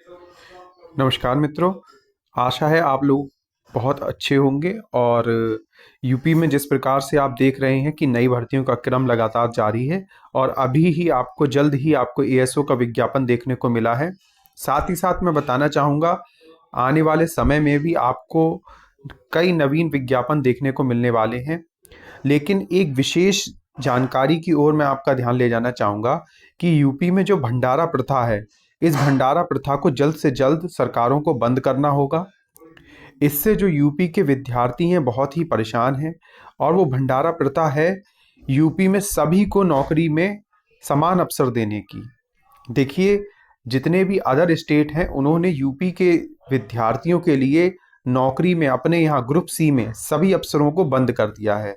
नमस्कार मित्रों। आशा है आप लोग बहुत अच्छे होंगे। और यूपी में जिस प्रकार से आप देख रहे हैं कि नई भर्तियों का क्रम लगातार जारी है और अभी ही आपको जल्द ही आपको एएसओ का विज्ञापन देखने को मिला है। साथ ही साथ मैं बताना चाहूँगा, आने वाले समय में भी आपको कई नवीन विज्ञापन देखने को मिलने वाले हैं। लेकिन एक विशेष जानकारी की ओर मैं आपका ध्यान ले जाना चाहूँगा कि यूपी में जो भंडारा प्रथा है, इस भंडारा प्रथा को जल्द से जल्द सरकारों को बंद करना होगा। इससे जो यूपी के विद्यार्थी हैं बहुत ही परेशान हैं। और वो भंडारा प्रथा है यूपी में सभी को नौकरी में समान अवसर देने की। देखिए, जितने भी अदर स्टेट हैं उन्होंने यूपी के विद्यार्थियों के लिए नौकरी में अपने यहाँ ग्रुप सी में सभी अफसरों को बंद कर दिया है।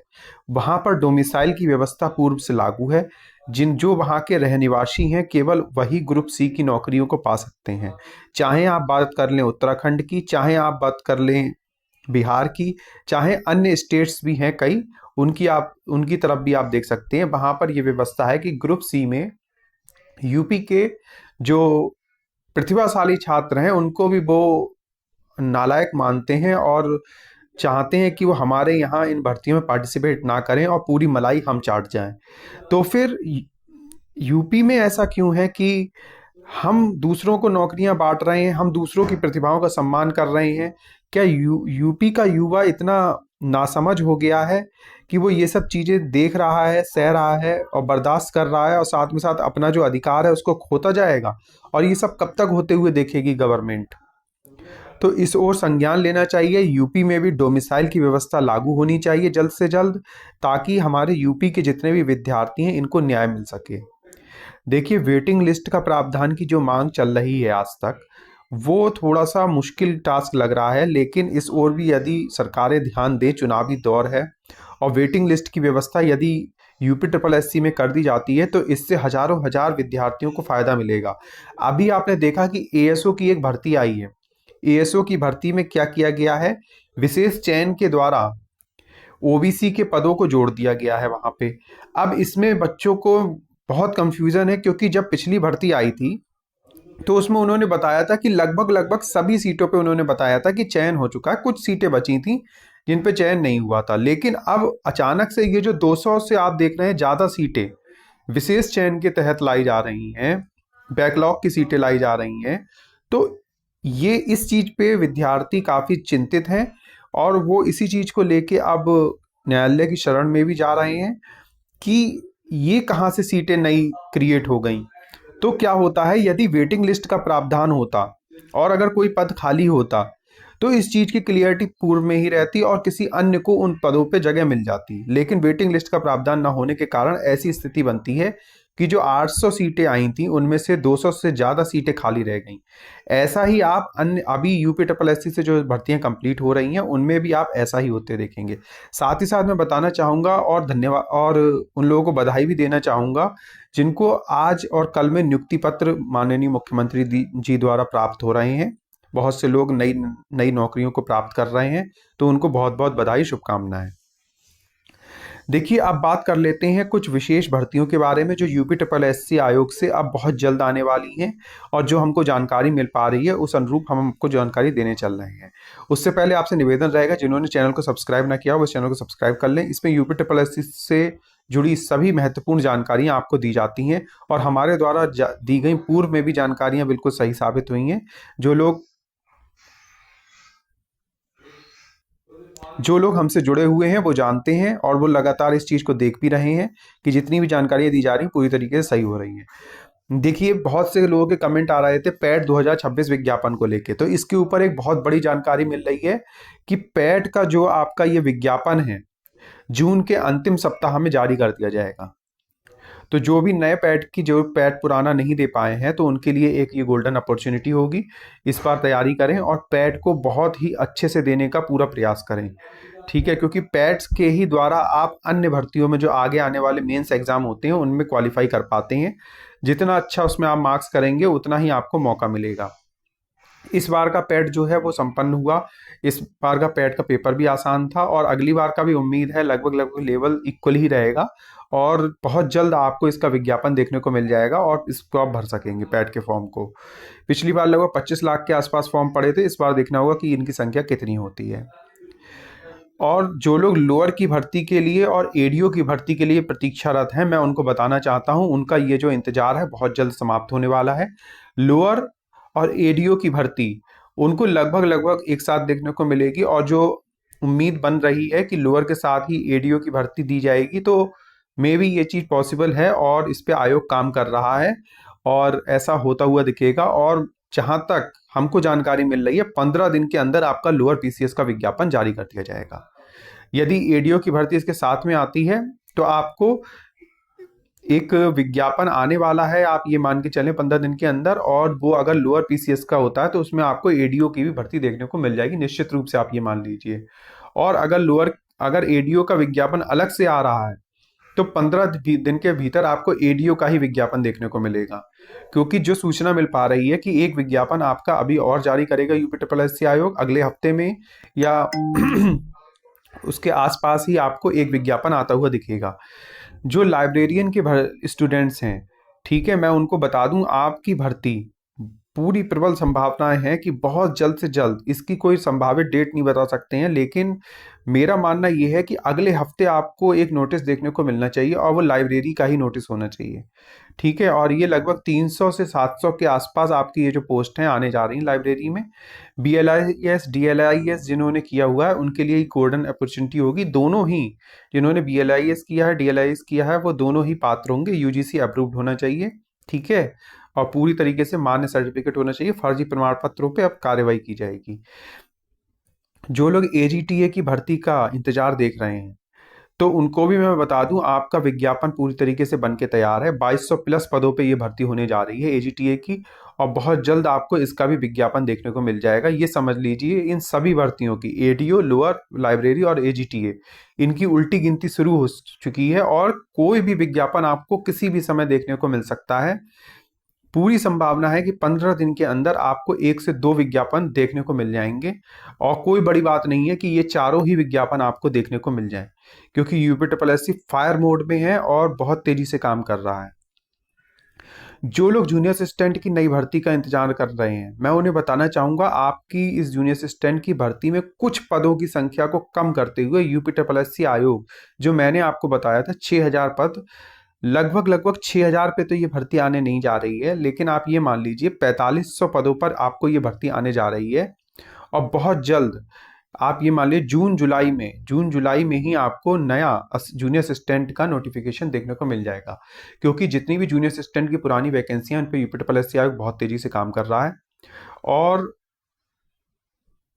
वहाँ पर डोमिसाइल की व्यवस्था पूर्व से लागू है। जो वहाँ के रहनिवासी हैं केवल वही ग्रुप सी की नौकरियों को पा सकते हैं। चाहे आप बात कर लें उत्तराखंड की, चाहे आप बात कर लें बिहार की, चाहे अन्य स्टेट्स भी हैं कई, उनकी तरफ भी आप देख सकते हैं। वहाँ पर ये व्यवस्था है कि ग्रुप सी में यूपी के जो प्रतिभाशाली छात्र हैं उनको भी वो नालायक मानते हैं और चाहते हैं कि वो हमारे यहाँ इन भर्तियों में पार्टिसिपेट ना करें और पूरी मलाई हम चाट जाएं। तो फिर यूपी में ऐसा क्यों है कि हम दूसरों को नौकरियां बांट रहे हैं, हम दूसरों की प्रतिभाओं का सम्मान कर रहे हैं? क्या यूपी का युवा इतना नासमझ हो गया है कि वो ये सब चीज़ें देख रहा है, सह रहा है और बर्दाश्त कर रहा है और साथ में साथ अपना जो अधिकार है उसको खोता जाएगा? और ये सब कब तक होते हुए देखेगी गवर्नमेंट? तो इस ओर संज्ञान लेना चाहिए। यूपी में भी डोमिसाइल की व्यवस्था लागू होनी चाहिए जल्द से जल्द, ताकि हमारे यूपी के जितने भी विद्यार्थी हैं इनको न्याय मिल सके। देखिए, वेटिंग लिस्ट का प्रावधान की जो मांग चल रही है आज तक, वो थोड़ा सा मुश्किल टास्क लग रहा है। लेकिन इस ओर भी यदि सरकारें ध्यान दें, चुनावी दौर है और वेटिंग लिस्ट की व्यवस्था यदि यूपी ट्रिपल एससी में कर दी जाती है तो इससे हजारों हजार विद्यार्थियों को फायदा मिलेगा। अभी आपने देखा कि एएसओ की एक भर्ती आई है। एएसओ की भर्ती में क्या किया गया है, विशेष चयन के द्वारा ओबीसी के पदों को जोड़ दिया गया है वहां पे। अब इसमें बच्चों को बहुत कंफ्यूजन है, क्योंकि जब पिछली भर्ती आई थी तो उसमें उन्होंने बताया था कि लगभग लगभग सभी सीटों पे उन्होंने बताया था कि चयन हो चुका है, कुछ सीटें बची थी जिन पे चयन नहीं हुआ था। लेकिन अब अचानक से ये जो 200 से आप देख रहे हैं ज़्यादा सीटें विशेष चयन के तहत लाई जा रही हैं, बैकलॉग की सीटें लाई जा रही हैं। तो ये इस चीज़ पे विद्यार्थी काफ़ी चिंतित हैं और वो इसी चीज़ को लेके अब न्यायालय की शरण में भी जा रहे हैं कि ये कहाँ से सीटें नई क्रिएट हो गई। तो क्या होता है, यदि वेटिंग लिस्ट का प्रावधान होता और अगर कोई पद खाली होता तो इस चीज़ की क्लियरिटी पूर्व में ही रहती और किसी अन्य को उन पदों पे जगह मिल जाती। लेकिन वेटिंग लिस्ट का प्रावधान न होने के कारण ऐसी स्थिति बनती है कि जो 800 सीटें आई थी उनमें से 200 से ज़्यादा सीटें खाली रह गईं। ऐसा ही आप अन्य अभी यूपी ट्रिपल एससी से जो भर्तियां कंप्लीट हो रही हैं उनमें भी आप ऐसा ही होते देखेंगे। साथ ही साथ मैं बताना चाहूँगा और धन्यवाद और उन लोगों को बधाई भी देना चाहूँगा जिनको आज और कल में नियुक्ति पत्र माननीय मुख्यमंत्री जी द्वारा प्राप्त हो रहे हैं। बहुत से लोग नई नई नौकरियों को प्राप्त कर रहे हैं, तो उनको बहुत बहुत बधाई, शुभकामनाएं। देखिए, अब बात कर लेते हैं कुछ विशेष भर्तियों के बारे में जो यूपी ट्रिपल एससी आयोग से अब बहुत जल्द आने वाली हैं और जो हमको जानकारी मिल पा रही है उस अनुरूप हम हमको जानकारी देने चल रहे हैं। उससे पहले आपसे निवेदन रहेगा, जिन्होंने चैनल को सब्सक्राइब ना किया वो इस चैनल को सब्सक्राइब कर लें। इसमें यूपी ट्रिपल एससी से जुड़ी सभी महत्वपूर्ण जानकारियां आपको दी जाती हैं और हमारे द्वारा दी गई पूर्व में भी जानकारियां बिल्कुल सही साबित हुई हैं। जो लोग हमसे जुड़े हुए हैं वो जानते हैं और वो लगातार इस चीज़ को देख भी रहे हैं कि जितनी भी जानकारियां दी जा रही हैं पूरी तरीके से सही हो रही हैं। देखिए, बहुत से लोगों के कमेंट आ रहे थे पैट 2026 विज्ञापन को लेके, तो इसके ऊपर एक बहुत बड़ी जानकारी मिल रही है कि पैट का जो आपका ये विज्ञापन है जून के अंतिम सप्ताह में जारी कर दिया जाएगा। तो जो भी नए जो पैड पुराना नहीं दे पाए हैं तो उनके लिए एक ये गोल्डन अपॉर्चुनिटी होगी। इस बार तैयारी करें और पैड को बहुत ही अच्छे से देने का पूरा प्रयास करें, ठीक है? क्योंकि पैड्स के ही द्वारा आप अन्य भर्तियों में जो आगे आने वाले मेंस एग्जाम होते हैं उनमें क्वालिफाई कर पाते हैं। जितना अच्छा उसमें आप मार्क्स करेंगे उतना ही आपको मौका मिलेगा। इस बार का पैट जो है वो संपन्न हुआ। इस बार का पैट का पेपर भी आसान था और अगली बार का भी उम्मीद है लगभग लगभग लेवल इक्वल ही रहेगा और बहुत जल्द आपको इसका विज्ञापन देखने को मिल जाएगा और इसको आप भर सकेंगे पैट के फॉर्म को। पिछली बार लगभग 25 लाख के आसपास फॉर्म पड़े थे, इस बार देखना होगा कि इनकी संख्या कितनी होती है। और जो लोग लोअर की भर्ती के लिए और एडीओ की भर्ती के लिए प्रतीक्षारत हैं, मैं उनको बताना चाहता हूं उनका ये जो इंतजार है बहुत जल्द समाप्त होने वाला है। लोअर और एडीओ की भर्ती उनको लगभग लगभग एक साथ देखने को मिलेगी और जो उम्मीद बन रही है कि लोअर के साथ ही एडीओ की भर्ती दी जाएगी, तो मे बी ये चीज़ पॉसिबल है और इस पे आयोग काम कर रहा है और ऐसा होता हुआ दिखेगा। और जहां तक हमको जानकारी मिल रही है 15 दिन के अंदर आपका लोअर पीसीएस का विज्ञापन जारी कर दिया जाएगा। यदि एडीओ की भर्ती इसके साथ में आती है तो आपको एक विज्ञापन आने वाला है, आप ये मान के चलें 15 दिन के अंदर, और वो अगर लोअर पीसीएस का होता है तो उसमें आपको एडीओ की भी भर्ती देखने को मिल जाएगी, निश्चित रूप से आप ये मान लीजिए। और अगर एडीओ का विज्ञापन अलग से आ रहा है तो 15 दिन के भीतर आपको एडीओ का ही विज्ञापन देखने को मिलेगा, क्योंकि जो सूचना मिल पा रही है कि एक विज्ञापन आपका अभी और जारी करेगा यूपी ट्रिपल एस सी आयोग अगले हफ्ते में या उसके आसपास ही आपको एक विज्ञापन आता हुआ दिखेगा। जो लाइब्रेरियन के स्टूडेंट्स हैं, ठीक है, मैं उनको बता दूं आपकी भर्ती पूरी प्रबल संभावनाएं हैं कि बहुत जल्द से जल्द, इसकी कोई संभावित डेट नहीं बता सकते हैं, लेकिन मेरा मानना यह है कि अगले हफ्ते आपको एक नोटिस देखने को मिलना चाहिए और वो लाइब्रेरी का ही नोटिस होना चाहिए। ठीक है, और ये लगभग 300 से 700 के आसपास आपकी ये जो पोस्ट हैं आने जा रही हैं लाइब्रेरी में। BLIS DLIS जिन्होंने किया हुआ है उनके लिए गोल्डन अपॉर्चुनिटी होगी। दोनों ही, जिन्होंने BLIS किया है DLIS किया है, वो दोनों ही पात्र होंगे। यूजीसी अप्रूव्ड होना चाहिए, ठीक है, और पूरी तरीके से मान्य सर्टिफिकेट होना चाहिए। फर्जी प्रमाण पत्रों पे अब कार्रवाई की जाएगी। जो लोग AGTA की भर्ती का इंतजार देख रहे हैं तो उनको भी मैं बता दूं आपका विज्ञापन पूरी तरीके से बन के तैयार है। 2200 प्लस पदों पे ये भर्ती होने जा रही है AGTA की, और बहुत जल्द आपको इसका भी विज्ञापन देखने को मिल जाएगा। ये समझ लीजिए इन सभी भर्तियों की, एडीओ, लोअर, लाइब्रेरी और AGTA, इनकी उल्टी गिनती शुरू हो चुकी है और कोई भी विज्ञापन आपको किसी भी समय देखने को मिल सकता है। पूरी संभावना है कि 15 दिन के अंदर आपको 1 से 2 विज्ञापन देखने को मिल जाएंगे और कोई बड़ी बात नहीं है कि ये चारों ही विज्ञापन आपको देखने को मिल जाए, क्योंकि UP triple S C fire mode में है और बहुत तेजी से काम कर रहा है। जो लोग जूनियर असिस्टेंट की नई भर्ती का इंतजार कर रहे हैं, मैं उन्हें बताना चाहूंगा आपकी इस जूनियर असिस्टेंट की भर्ती में कुछ पदों की संख्या को कम करते हुए यूपी ट्रिपल एस सी आयोग, जो मैंने आपको बताया था 6000 पद, लगभग लगभग 6000 पे तो ये भर्ती आने नहीं जा रही है, लेकिन आप ये मान लीजिए 4500 पदों पर आपको ये भर्ती आने जा रही है। और बहुत जल्द आप ये मान लीजिए जून जुलाई में ही आपको नया जूनियर असिस्टेंट का नोटिफिकेशन देखने को मिल जाएगा, क्योंकि जितनी भी जूनियर असिस्टेंट की पुरानी वैकेंसियां उन पर यूपी ट्रिपल एस सी आयोग बहुत तेजी से काम कर रहा है। और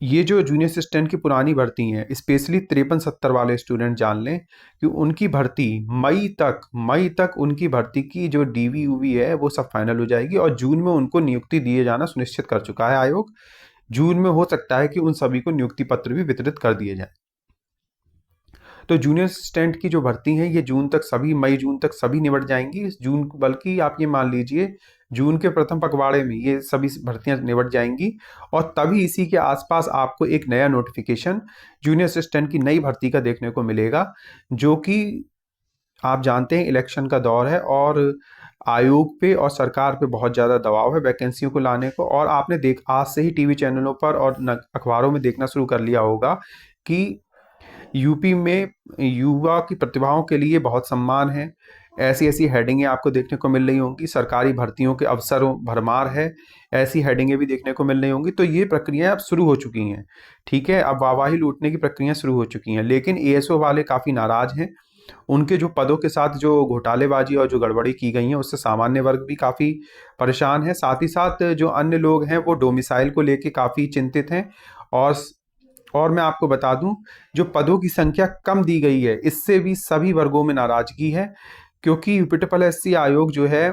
ये जो जूनियर असिस्टेंट की पुरानी भर्ती हैं, स्पेशली 53-70 वाले स्टूडेंट जान लें कि उनकी भर्ती मई तक उनकी भर्ती की जो डीवी यूवी है वो सब फाइनल हो जाएगी और जून में उनको नियुक्ति दिए जाना सुनिश्चित कर चुका है आयोग। जून में हो सकता है कि उन सभी को नियुक्ति पत्र भी वितरित कर दिए जाए। तो जूनियर असिस्टेंट की जो भर्ती है ये मई जून तक सभी निबट जाएंगी। जून, बल्कि आप ये मान लीजिए जून के प्रथम पखवाड़े में ये सभी भर्तियां निबट जाएंगी और तभी इसी के आसपास आपको एक नया नोटिफिकेशन जूनियर असिस्टेंट की नई भर्ती का देखने को मिलेगा, जो कि आप जानते हैं इलेक्शन का दौर है और आयोग पे और सरकार पे बहुत ज़्यादा दबाव है वैकेंसियों को लाने को। और आपने आज से ही टीवी चैनलों पर और अखबारों में देखना शुरू कर लिया होगा कि यूपी में युवा की प्रतिभाओं के लिए बहुत सम्मान है। ऐसी ऐसी हेडिंगें आपको देखने को मिल रही होंगी, सरकारी भर्तियों के अवसरों भरमार है, ऐसी हेडिंगें भी देखने को मिल रही होंगी। तो ये प्रक्रियाएं अब शुरू हो चुकी हैं, ठीक है, अब वाहवाही लूटने की प्रक्रियाएं शुरू हो चुकी हैं। लेकिन एएसओ वाले काफ़ी नाराज हैं, उनके जो पदों के साथ जो घोटालेबाजी और जो गड़बड़ी की गई है उससे सामान्य वर्ग भी काफ़ी परेशान है। साथ ही साथ जो अन्य लोग हैं वो डोमिसाइल को लेके काफ़ी चिंतित हैं। और मैं आपको बता दूं, जो पदों की संख्या कम दी गई है इससे भी सभी वर्गों में नाराजगी है, क्योंकि यूपी ट्रिपल एस सी आयोग जो है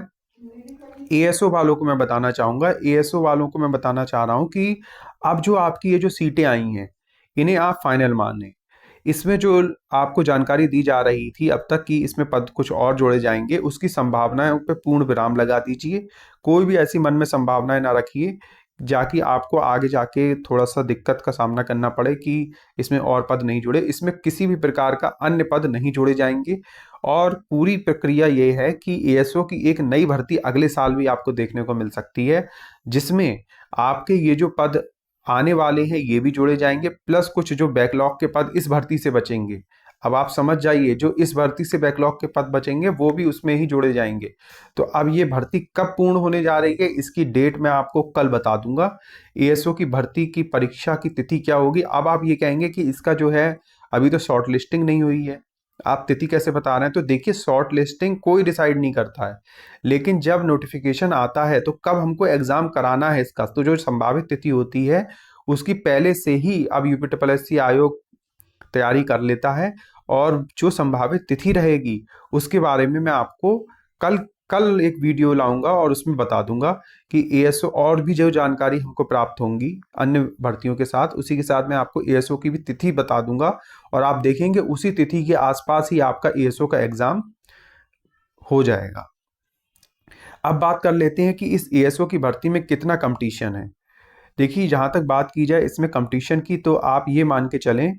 एएसओ वालों को मैं बताना चाहूँगा, एएसओ वालों को मैं बताना चाह रहा हूँ कि अब जो आपकी ये जो सीटें आई हैं इन्हें आप फाइनल मान लें। इसमें जो आपको जानकारी दी जा रही थी अब तक कि इसमें पद कुछ और जोड़े जाएंगे, उसकी संभावनाओं पे पूर्ण विराम लगा दीजिए। कोई भी ऐसी मन में संभावनाएं ना रखिए जाकि आपको आगे जाके थोड़ा सा दिक्कत का सामना करना पड़े कि इसमें और पद नहीं जुड़े। इसमें किसी भी प्रकार का अन्य पद नहीं जोड़े जाएंगे और पूरी प्रक्रिया ये है कि एएसओ की एक नई भर्ती अगले साल भी आपको देखने को मिल सकती है, जिसमें आपके ये जो पद आने वाले हैं ये भी जोड़े जाएंगे, प्लस कुछ जो बैकलॉग के पद इस भर्ती से बचेंगे। अब आप समझ जाइए, जो इस भर्ती से बैकलॉग के पद बचेंगे वो भी उसमें ही जोड़े जाएंगे। तो अब ये भर्ती कब पूर्ण होने जा रही है इसकी डेट मैं आपको कल बता दूंगा। एएसओ की भर्ती की परीक्षा की तिथि क्या होगी। अब आप ये कहेंगे कि इसका जो है अभी तो शॉर्ट लिस्टिंग नहीं हुई है, आप तिथि कैसे बता रहे हैं। तो देखिए, शॉर्ट लिस्टिंग कोई डिसाइड नहीं करता है, लेकिन जब नोटिफिकेशन आता है तो कब हमको एग्जाम कराना है इसका, तो जो संभावित तिथि होती है उसकी पहले से ही अब यूपीएससी आयोग तैयारी कर लेता है। और जो संभावित तिथि रहेगी उसके बारे में मैं आपको कल कल एक वीडियो लाऊंगा और उसमें बता दूंगा कि एएसओ और भी जो जानकारी हमको प्राप्त होंगी अन्य भर्तियों के साथ, उसी के साथ मैं आपको एएसओ की भी तिथि बता दूंगा और आप देखेंगे उसी तिथि के आसपास ही आपका एएसओ का एग्जाम हो जाएगा। अब बात कर लेते हैं कि इस एएसओ की भर्ती में कितना कंपटीशन है। देखिए, जहाँ तक बात की जाए इसमें कंपटीशन की, तो आप ये मान के चलें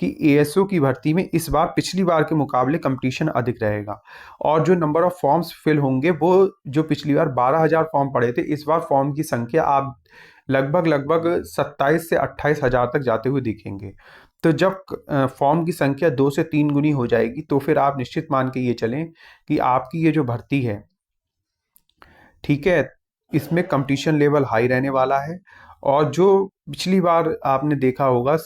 कि एएसओ की भर्ती में इस बार पिछली बार के मुकाबले कंपटीशन अधिक रहेगा और जो नंबर ऑफ फॉर्म्स फिल होंगे वो, जो पिछली बार 12,000 फॉर्म पड़े थे, इस बार फॉर्म की संख्या आप लगभग लगभग 27 से 28,000 तक जाते हुए दिखेंगे। तो जब फॉर्म की संख्या 2 से 3 गुनी हो जाएगी तो फिर आप निश्चित मान के ये चलें कि आपकी ये जो भर्ती है, ठीक है, इसमें कंपटीशन लेवल हाई रहने वाला है। और जो पिछली बार आपने देखा होगा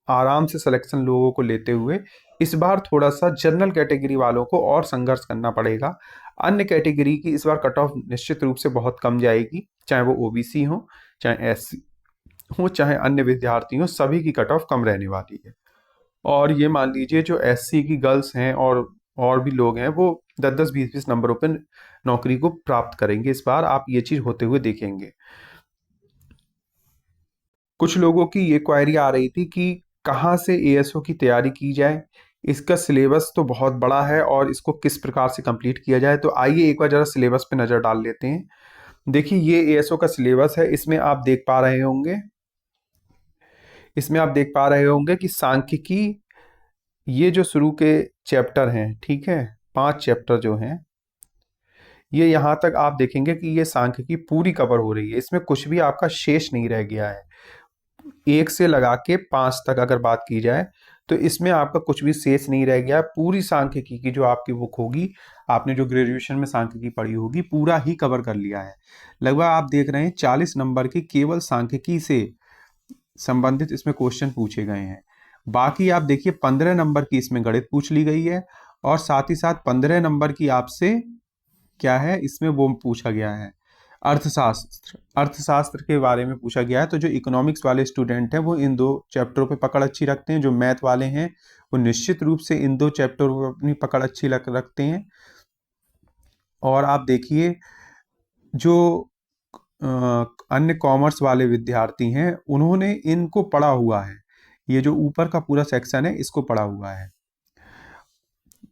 आराम से सिलेक्शन लोगों को लेते हुए, इस बार थोड़ा सा जनरल कैटेगरी वालों को और संघर्ष करना पड़ेगा। अन्य कैटेगरी की इस बार कट ऑफ निश्चित रूप से बहुत कम जाएगी, चाहे वो ओबीसी हो, चाहे एससी हो, चाहे अन्य विद्यार्थी हो, सभी की कट ऑफ कम रहने वाली है। और ये मान लीजिए जो एससी की गर्ल्स हैं और भी लोग हैं वो 10-10, 20-20 नंबरों पर नौकरी को प्राप्त करेंगे इस बार, आप ये चीज होते हुए देखेंगे। कुछ लोगों की ये क्वेरी आ रही थी कि कहाँ से एएसओ की तैयारी की जाए, इसका सिलेबस तो बहुत बड़ा है और इसको किस प्रकार से कंप्लीट किया जाए। तो आइए एक बार जरा सिलेबस पे नजर डाल लेते हैं। देखिए, ये एएसओ का सिलेबस है, इसमें आप देख पा रहे होंगे कि सांख्यिकी, ये जो शुरू के चैप्टर हैं, ठीक है, 5 चैप्टर जो हैं, ये यहाँ तक आप देखेंगे कि ये सांख्यिकी पूरी कवर हो रही है, इसमें कुछ भी आपका शेष नहीं रह गया है। 1 से लगा के 5 तक अगर बात की जाए तो इसमें आपका कुछ भी शेष नहीं रह गया। पूरी सांख्यिकी की जो आपकी बुक होगी, आपने जो ग्रेजुएशन में सांख्यिकी पढ़ी होगी, पूरा ही कवर कर लिया है। लगभग आप देख रहे हैं 40 नंबर की केवल सांख्यिकी से संबंधित इसमें क्वेश्चन पूछे गए हैं। बाकी आप देखिए 15 नंबर की इसमें गणित पूछ ली गई है और साथ ही साथ 15 नंबर की आपसे क्या है इसमें वो पूछा गया है, अर्थशास्त्र के बारे में पूछा गया है। तो जो इकोनॉमिक्स वाले स्टूडेंट हैं वो इन 2 चैप्टरों पे पकड़ अच्छी रखते हैं, जो मैथ वाले हैं वो निश्चित रूप से इन 2 चैप्टरों पर अपनी पकड़ अच्छी रखते हैं। और आप देखिए जो अन्य कॉमर्स वाले विद्यार्थी हैं उन्होंने इनको पढ़ा हुआ है, ये जो ऊपर का पूरा सेक्शन है इसको पढ़ा हुआ है।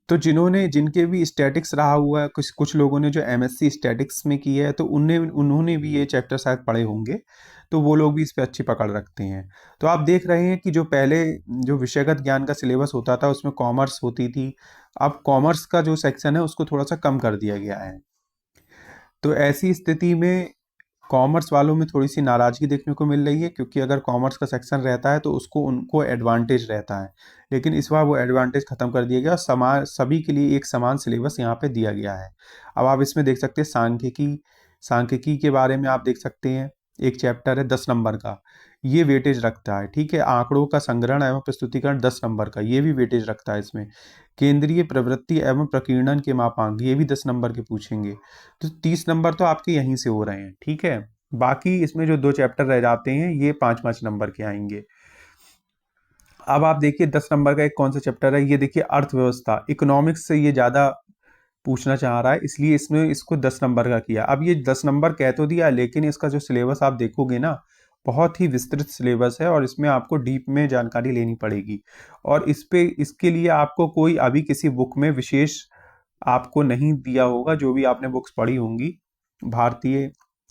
तो जिनके भी स्टैटिक्स रहा हुआ है, कुछ कुछ लोगों ने जो एमएससी स्टैटिक्स में की है तो उन्होंने भी ये चैप्टर शायद पढ़े होंगे, तो वो लोग भी इस पे अच्छी पकड़ रखते हैं। तो आप देख रहे हैं कि जो पहले जो विषयगत ज्ञान का सिलेबस होता था उसमें कॉमर्स होती थी, अब कॉमर्स का जो सेक्शन है उसको थोड़ा सा कम कर दिया गया है। तो ऐसी स्थिति में कॉमर्स वालों में थोड़ी सी नाराजगी देखने को मिल रही है, क्योंकि अगर कॉमर्स का सेक्शन रहता है तो उसको उनको एडवांटेज रहता है, लेकिन इस बार वो एडवांटेज खत्म कर दिया गया, समान सभी के लिए एक समान सिलेबस यहाँ पे दिया गया है। अब आप इसमें देख सकते हैं सांख्यिकी के बारे में आप देख सकते हैं, एक चैप्टर है 10 नंबर का, ये वेटेज रखता है, ठीक है। आंकड़ों का संग्रहण एवं प्रस्तुतिकरण 10 नंबर का, ये भी वेटेज रखता है इसमें। केंद्रीय प्रवृत्ति एवं प्रकीर्णन के मापांक, ये भी 10 नंबर के पूछेंगे। तो 30 नंबर तो आपके यहीं से हो रहे हैं, ठीक है। बाकी इसमें जो 2 चैप्टर रह जाते हैं ये 5-5 नंबर के आएंगे। अब आप देखिए 10 नंबर का एक कौन सा चैप्टर है, ये देखिए अर्थव्यवस्था, इकोनॉमिक्स से ये ज्यादा पूछना चाह रहा है, इसलिए इसमें इसको 10 नंबर का किया। अब ये 10 नंबर कह तो दिया, लेकिन इसका जो सिलेबस आप देखोगे ना, बहुत ही विस्तृत सिलेबस है और इसमें आपको डीप में जानकारी लेनी पड़ेगी। और इसके लिए आपको कोई अभी किसी बुक में विशेष आपको नहीं दिया होगा, जो भी आपने बुक्स पढ़ी होंगी भारतीय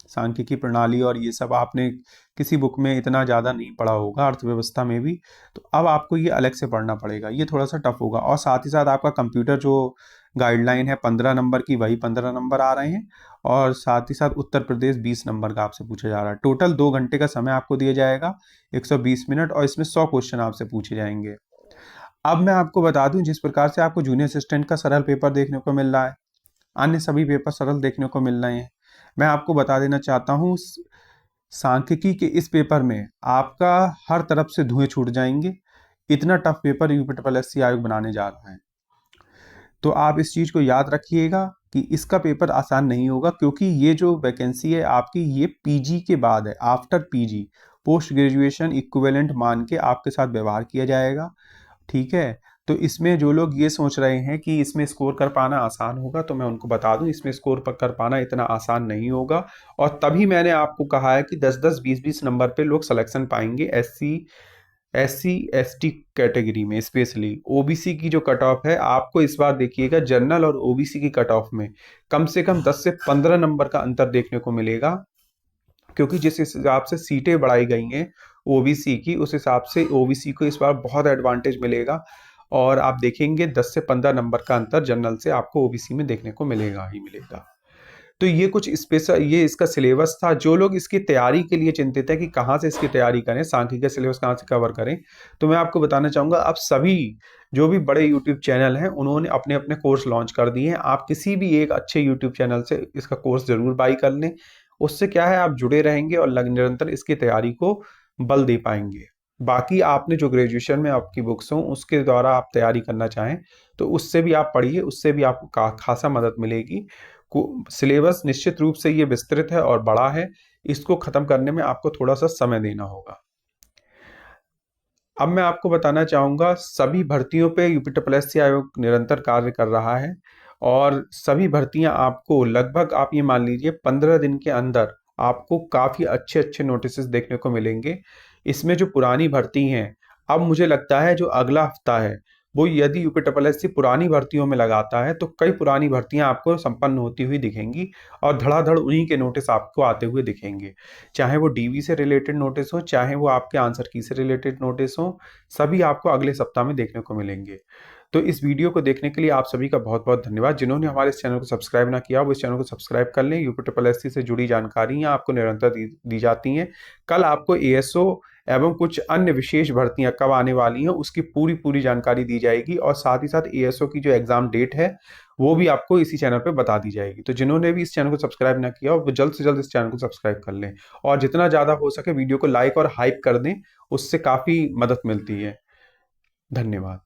सांख्यिकी प्रणाली और ये सब आपने किसी बुक में इतना ज़्यादा नहीं पढ़ा होगा, अर्थव्यवस्था में भी। तो अब आपको ये अलग से पढ़ना पड़ेगा, ये थोड़ा सा टफ होगा। और साथ ही साथ आपका कंप्यूटर जो गाइडलाइन है 15 नंबर की, वही 15 नंबर आ रहे हैं। और साथ ही साथ उत्तर प्रदेश 20 नंबर का आपसे पूछा जा रहा है। टोटल 2 घंटे का समय आपको दिया जाएगा, 120 मिनट, और इसमें 100 क्वेश्चन आपसे पूछे जाएंगे। अब मैं आपको बता दूं, जिस प्रकार से आपको जूनियर असिस्टेंट का सरल पेपर देखने को मिल रहा है, अन्य सभी पेपर सरल देखने को मिल रहे हैं, मैं आपको बता देना चाहता हूँ सांख्यिकी के इस पेपर में आपका हर तरफ से धुएं छूट जाएंगे। इतना टफ पेपर यूपी आयोग बनाने जा रहा है। तो आप इस चीज को याद रखिएगा कि इसका पेपर आसान नहीं होगा, क्योंकि ये जो वैकेंसी है आपकी, ये पीजी के बाद है, after PG, post graduation equivalent मान के आपके साथ व्यवहार किया जाएगा। ठीक है। तो इसमें जो लोग ये सोच रहे हैं कि इसमें स्कोर कर पाना आसान होगा, तो मैं उनको बता दूं, इसमें स्कोर कर पाना इतना आसान नहीं होगा। और तभी मैंने आपको कहा है कि 10-10, 20-20 नंबर पे लोग सिलेक्शन पाएंगे SC ST कैटेगरी में। स्पेशली ओबीसी की जो कट ऑफ है, आपको इस बार देखिएगा जनरल और ओबीसी की कट ऑफ में कम से कम 10 से 15 नंबर का अंतर देखने को मिलेगा। क्योंकि जिस हिसाब से सीटें बढ़ाई गई हैं ओबीसी की, उस हिसाब से ओबीसी को इस बार बहुत एडवांटेज मिलेगा। और आप देखेंगे 10 से 15 नंबर का अंतर जनरल से आपको ओबीसी में देखने को मिलेगा ही मिलेगा। तो ये कुछ स्पेशल, ये इसका सिलेबस था। जो लोग इसकी तैयारी के लिए चिंतित है कि कहाँ से इसकी तैयारी करें, सांख्यिकी का सिलेबस कहाँ से कवर करें, तो मैं आपको बताना चाहूँगा, अब सभी जो भी बड़े यूट्यूब चैनल हैं उन्होंने अपने अपने कोर्स लॉन्च कर दिए हैं। आप किसी भी एक अच्छे यूट्यूब चैनल से इसका कोर्स जरूर बाई कर लें। उससे क्या है, आप जुड़े रहेंगे और निरंतर इसकी तैयारी को बल दे पाएंगे। बाकी आपने जो ग्रेजुएशन में आपकी बुक्स हों उसके द्वारा आप तैयारी करना चाहें तो उससे भी आप पढ़िए, उससे भी आपको खासा मदद मिलेगी। सिलेबस निश्चित रूप से ये विस्तृत है और बड़ा है, इसको खत्म करने में आपको थोड़ा सा समय देना होगा। अब मैं आपको बताना चाहूंगा, सभी भर्तियों पे यूपी आयोग निरंतर कार्य कर रहा है और सभी भर्तियां आपको लगभग, आप ये मान लीजिए 15 दिन के अंदर आपको काफी अच्छे अच्छे नोटिस देखने को मिलेंगे। इसमें जो पुरानी भर्ती हैं, अब मुझे लगता है जो अगला हफ्ता है वो, यदि यूपी पुरानी भर्तियों में लगाता है तो कई पुरानी भर्तियां आपको संपन्न होती हुई दिखेंगी और धड़ाधड़ उन्हीं के नोटिस आपको आते हुए दिखेंगे। चाहे वो डीवी से रिलेटेड नोटिस हो, चाहे वो आपके आंसर की से रिलेटेड नोटिस हो, सभी आपको अगले सप्ताह में देखने को मिलेंगे। तो इस वीडियो को देखने के लिए आप सभी का बहुत बहुत धन्यवाद। जिन्होंने हमारे इस चैनल को सब्सक्राइब ना किया वो इस चैनल को सब्सक्राइब कर लें। यूपी से जुड़ी जानकारियां आपको निरंतर दी जाती हैं। कल आपको एएसओ एवं कुछ अन्य विशेष भर्तियां कब आने वाली हैं उसकी पूरी पूरी जानकारी दी जाएगी, और साथ ही साथ एएसओ की जो एग्जाम डेट है वो भी आपको इसी चैनल पे बता दी जाएगी। तो जिन्होंने भी इस चैनल को सब्सक्राइब ना किया वो जल्द से जल्द इस चैनल को सब्सक्राइब कर लें, और जितना ज़्यादा हो सके वीडियो को लाइक और हाइप कर दें, उससे काफ़ी मदद मिलती है। धन्यवाद।